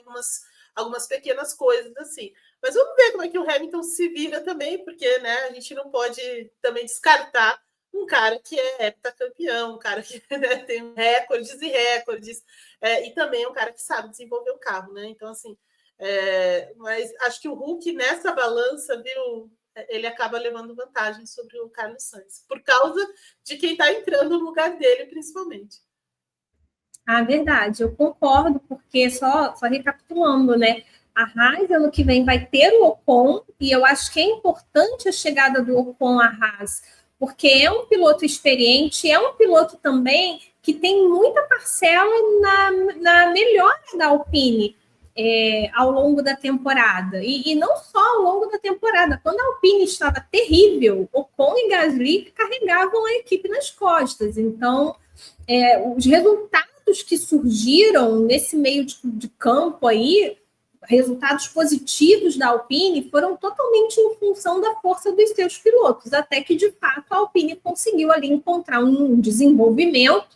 [SPEAKER 2] algumas pequenas coisas, assim. Mas vamos ver como é que o Hamilton se vira também, porque, né, a gente não pode também descartar um cara que é heptacampeão, um cara que, né, tem recordes e recordes, e também um cara que sabe desenvolver o carro, né? Então, assim, mas acho que o Hulk, nessa balança, viu, ele acaba levando vantagem sobre o Carlos Sainz, por causa de quem está entrando no lugar dele, principalmente.
[SPEAKER 1] Ah, verdade, eu concordo, porque só recapitulando, né? A Haas, ano que vem, vai ter o Ocon, e eu acho que é importante a chegada do Ocon à Haas, porque é um piloto experiente, é um piloto também que tem muita parcela na melhora da Alpine. ao longo da temporada. E não só ao longo da temporada. Quando a Alpine estava terrível, Ocon e Gasly carregavam a equipe nas costas. Então, os resultados que surgiram nesse meio de campo aí, resultados positivos da Alpine, foram totalmente em função da força dos seus pilotos, até que, de fato, a Alpine conseguiu ali encontrar um desenvolvimento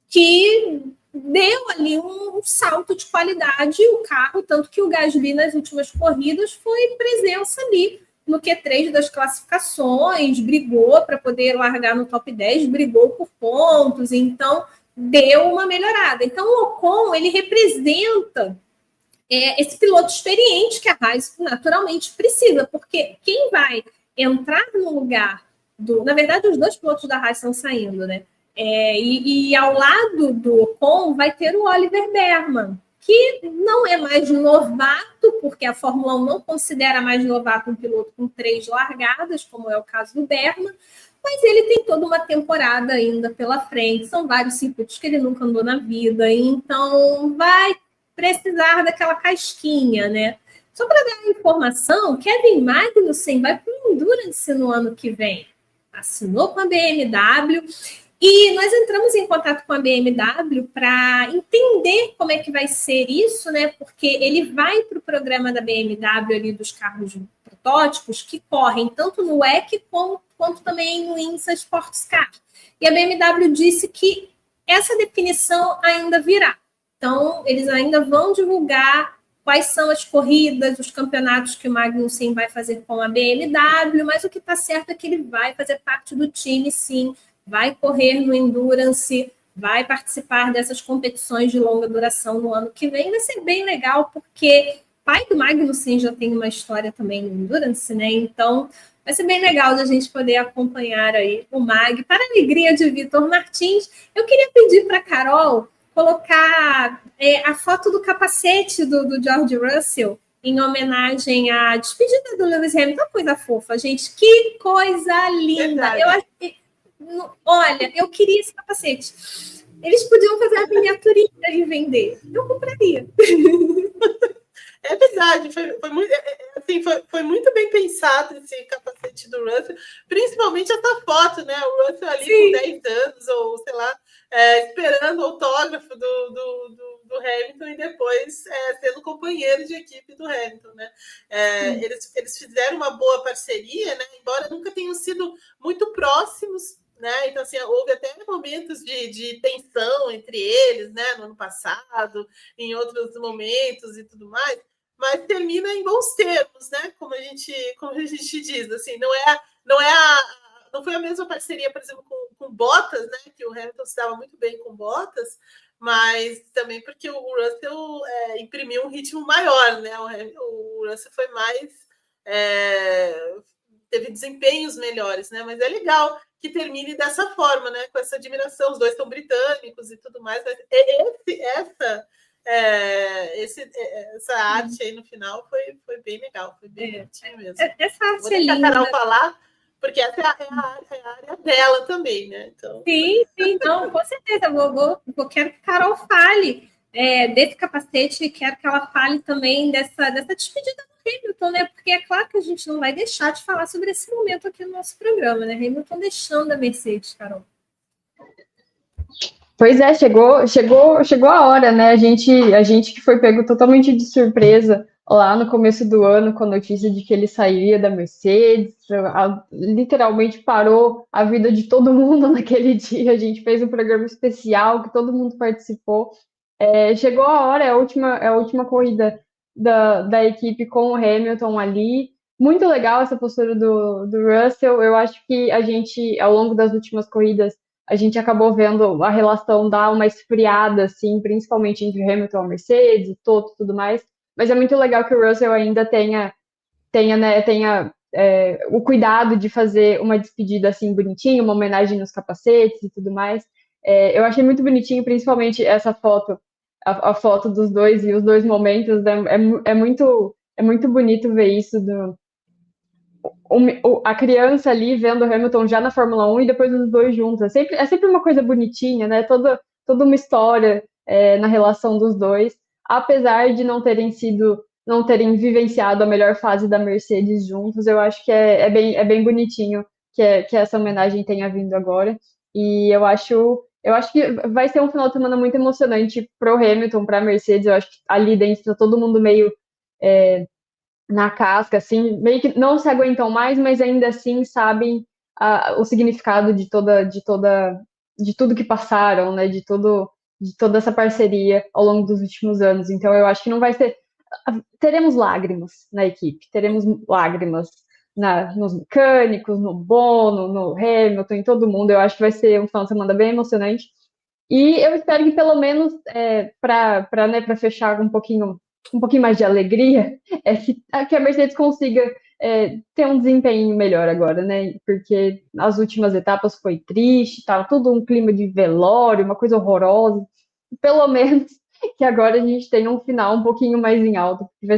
[SPEAKER 1] que deu ali um salto de qualidade o carro, tanto que o Gasly nas últimas corridas foi presença ali no Q3 das classificações, brigou para poder largar no top 10, brigou por pontos, então deu uma melhorada. Então o Ocon, ele representa esse piloto experiente que a Haas naturalmente precisa, porque quem vai entrar no lugar Na verdade, os dois pilotos da Haas estão saindo, né? E ao lado do Ocon vai ter o Oliver Behrman, que não é mais novato, porque a Fórmula 1 não considera mais novato um piloto com 3 largadas, como é o caso do Behrman, mas ele tem toda uma temporada ainda pela frente, são vários circuitos que ele nunca andou na vida, então vai precisar daquela casquinha, né? Só para dar a informação, Kevin Magnussen vai para o Endurance no ano que vem. Assinou com a BMW e nós entramos em contato com a BMW para entender como é que vai ser isso, né? Porque ele vai para o programa da BMW ali dos carros protótipos que correm tanto no WEC quanto também no INSA Sports Car. E a BMW disse que essa definição ainda virá. Então, eles ainda vão divulgar quais são as corridas, os campeonatos que o Magnussen vai fazer com a BMW, mas o que está certo é que ele vai fazer parte do time, sim, vai correr no Endurance, vai participar dessas competições de longa duração no ano que vem. Vai ser bem legal, porque o pai do Magnussen já tem uma história também no Endurance, né? Então, vai ser bem legal da gente poder acompanhar aí o Mag. Para a alegria de Vitor Martins, eu queria pedir para a Carol colocar a foto do capacete do George Russell em homenagem à despedida do Lewis Hamilton. Coisa fofa, gente. Que coisa linda. Olha, eu queria esse capacete. Eles podiam fazer a miniaturinha e vender. Eu compraria.
[SPEAKER 2] É verdade, foi muito bem pensado esse capacete do Russell, principalmente essa foto, né? O Russell ali com 10 anos, ou sei lá, esperando o autógrafo do Hamilton e depois sendo companheiro de equipe do Hamilton, né? Eles fizeram uma boa parceria, né? Embora nunca tenham sido muito próximos, né? Então, assim, houve até momentos de tensão entre eles, né? No ano passado, em outros momentos e tudo mais, mas termina em bons termos, né? Como a gente diz, assim, não foi a mesma parceria, por exemplo, com Bottas, né? Que o Hamilton se dava muito bem com Bottas, mas também porque o Russell imprimiu um ritmo maior, né? O Russell foi mais... teve desempenhos melhores, né? Mas é legal que termine dessa forma, né? Com essa admiração. Os dois são britânicos e tudo mais. Essa arte aí no final foi bem legal, foi bem bonitinho mesmo.
[SPEAKER 1] Essa arte
[SPEAKER 2] vou deixar a Carol falar, porque essa é a área dela também, né? Então...
[SPEAKER 1] Sim, não, com certeza. Eu quero que a Carol fale desse capacete e quero que ela fale também dessa despedida do Hamilton, né? Porque é claro que a gente não vai deixar de falar sobre esse momento aqui no nosso programa, né? Hamilton deixando a Mercedes, Carol.
[SPEAKER 3] Pois é, chegou a hora, né? A gente que foi pego totalmente de surpresa lá no começo do ano com a notícia de que ele sairia da Mercedes, literalmente parou a vida de todo mundo naquele dia. A gente fez um programa especial que todo mundo participou. Chegou a hora, é a última corrida da equipe com o Hamilton ali. Muito legal essa postura do Russell. Eu acho que a gente, ao longo das últimas corridas, a gente acabou vendo a relação dar uma esfriada, assim, principalmente entre Hamilton e Mercedes, Toto e tudo mais. Mas é muito legal que o Russell ainda tenha o cuidado de fazer uma despedida assim bonitinha, uma homenagem nos capacetes e tudo mais. Eu achei muito bonitinho, principalmente essa foto, a foto dos dois e os dois momentos. É muito bonito ver isso a criança ali vendo o Hamilton já na Fórmula 1 e depois os dois juntos. É sempre uma coisa bonitinha, né? Toda uma história na relação dos dois. apesar de não terem vivenciado a melhor fase da Mercedes juntos, eu acho que é bem bonitinho que essa homenagem tenha vindo agora. E eu acho que vai ser um final de semana muito emocionante pro Hamilton, pra Mercedes. Eu acho que ali dentro tá todo mundo meio na casca, assim, meio que não se aguentam mais, mas ainda assim sabem o significado de tudo que passaram, né? De toda essa parceria ao longo dos últimos anos. Então eu acho que não vai ser. Teremos lágrimas na equipe, teremos lágrimas nos mecânicos, no Bono, no Hamilton, em todo mundo. Eu acho que vai ser um final de semana bem emocionante. E eu espero que pelo menos para fechar um pouquinho mais de alegria, que a Mercedes consiga ter um desempenho melhor agora, né? Porque nas últimas etapas foi triste, estava tudo um clima de velório, uma coisa horrorosa. Pelo menos que agora a gente tenha um final um pouquinho mais em alta, porque vai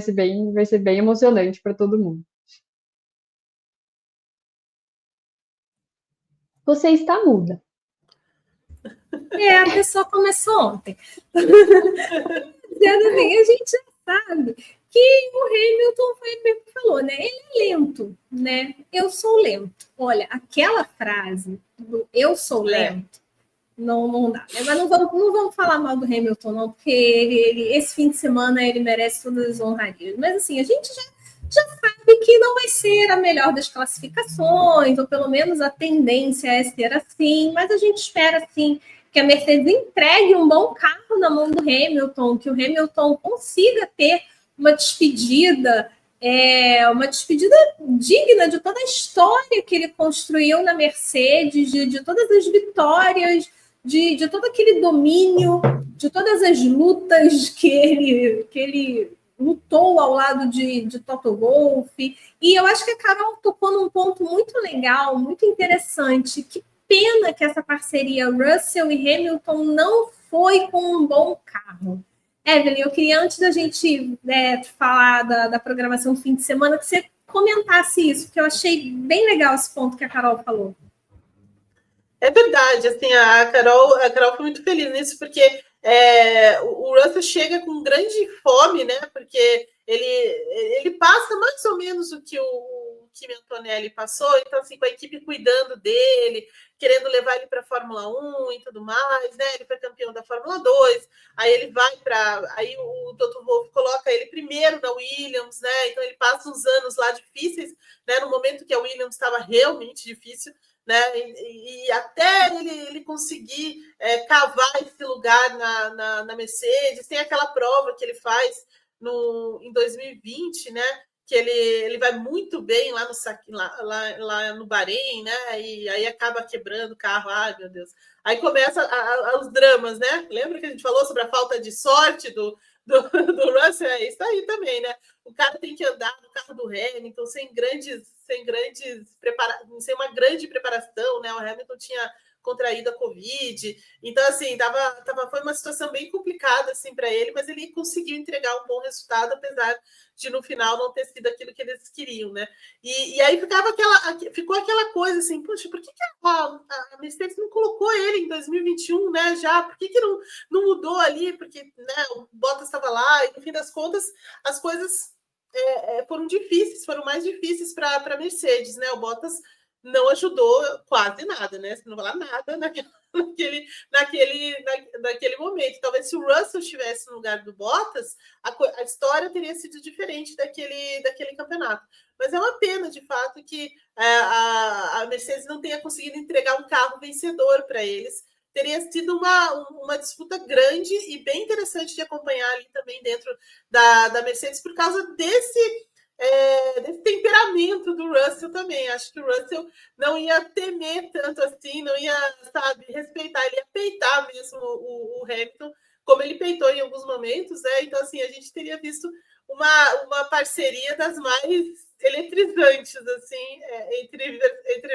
[SPEAKER 3] ser bem emocionante para todo mundo. Você está muda.
[SPEAKER 1] A pessoa começou ontem. Dizendo assim, a gente já sabe que o Hamilton foi o mesmo que falou, né? Ele é lento, né? Eu sou lento. Olha, aquela frase do eu sou lento, não dá. Mas não vamos falar mal do Hamilton, não, porque esse fim de semana ele merece todas as honrarias. Mas assim, a gente já sabe que não vai ser a melhor das classificações, ou pelo menos a tendência é ser assim, mas a gente espera, assim, que a Mercedes entregue um bom carro na mão do Hamilton, que o Hamilton consiga ter uma despedida digna de toda a história que ele construiu na Mercedes, de todas as vitórias, de todo aquele domínio, de todas as lutas que ele lutou ao lado de Toto Wolff. E eu acho que a Carol tocou num ponto muito legal, muito interessante. Que pena que essa parceria Russell e Hamilton não foi com um bom carro. Evelyn, eu queria, antes da gente falar da programação do fim de semana, que você comentasse isso, porque eu achei bem legal esse ponto que a Carol falou.
[SPEAKER 2] É verdade, assim, a Carol foi muito feliz nisso, porque o Russell chega com grande fome, né? Porque ele passa mais ou menos o que o Kimi Antonelli passou, então, assim, com a equipe cuidando dele, querendo levar ele para a Fórmula 1 e tudo mais, né? Ele foi campeão da Fórmula 2, aí ele vai para. Aí o Toto Wolff coloca ele primeiro na Williams, né? Então ele passa uns anos lá difíceis, né? No momento que a Williams estava realmente difícil, né? E até ele conseguir cavar esse lugar na Mercedes. Tem aquela prova que ele faz em 2020, né? Que ele vai muito bem lá no Bahrein, né? E aí acaba quebrando o carro. Ai, meu Deus. Aí começa os dramas, né? Lembra que a gente falou sobre a falta de sorte do Russell? É isso aí também, né? O cara tem que andar no carro do Hamilton sem uma grande preparação, né? O Hamilton tinha contraído a Covid, então assim, foi uma situação bem complicada assim para ele, mas ele conseguiu entregar um bom resultado, apesar de no final não ter sido aquilo que eles queriam, né? E aí ficou aquela coisa assim, poxa, por que a Mercedes não colocou ele em 2021, né? Já, por que não mudou ali? Porque, né, o Bottas estava lá, e no fim das contas as coisas foram mais difíceis para a Mercedes, né? O Bottas não ajudou quase nada, né? Se não falar nada naquele momento. Talvez se o Russell estivesse no lugar do Bottas, a história teria sido diferente daquele campeonato. Mas é uma pena, de fato, que a Mercedes não tenha conseguido entregar um carro vencedor para eles. Teria sido uma disputa grande e bem interessante de acompanhar ali também dentro da Mercedes, por causa desse temperamento do Russell também. Acho que o Russell não ia temer tanto assim, não ia, sabe, respeitar, ele ia peitar mesmo o Hamilton, como ele peitou em alguns momentos, né? Então, assim, a gente teria visto uma parceria das mais eletrizantes, assim, entre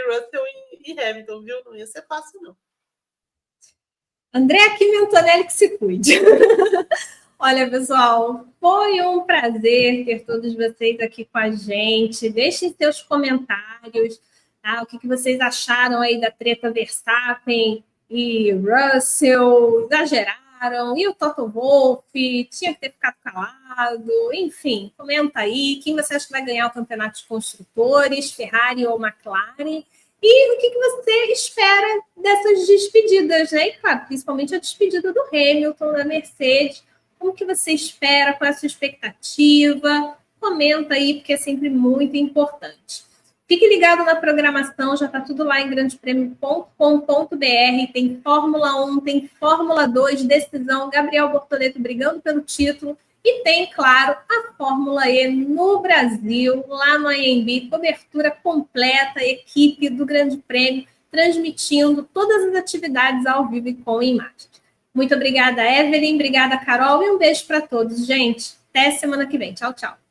[SPEAKER 2] Russell e Hamilton, viu? Não ia ser fácil, não.
[SPEAKER 1] André Kimi Antonelli, que se cuide. Olha, pessoal, foi um prazer ter todos vocês aqui com a gente. Deixem seus comentários, tá? O que vocês acharam aí da treta Verstappen e Russell? Exageraram? acharam. E o Toto Wolff tinha que ter ficado calado. Enfim, comenta aí quem você acha que vai ganhar o campeonato de construtores, Ferrari ou McLaren. E o que você espera dessas despedidas, né? E, claro, principalmente a despedida do Hamilton, da Mercedes. Como que você espera? Qual é a sua expectativa? Comenta aí, porque é sempre muito importante. Fique ligado na programação, já está tudo lá em grandepremio.com.br. Tem Fórmula 1, tem Fórmula 2, decisão, Gabriel Bortoleto brigando pelo título. E tem, claro, a Fórmula E no Brasil, lá no AMB, cobertura completa, equipe do Grande Prêmio, transmitindo todas as atividades ao vivo e com imagens. Muito obrigada, Evelyn, obrigada, Carol, e um beijo para todos, gente. Até semana que vem. Tchau, tchau.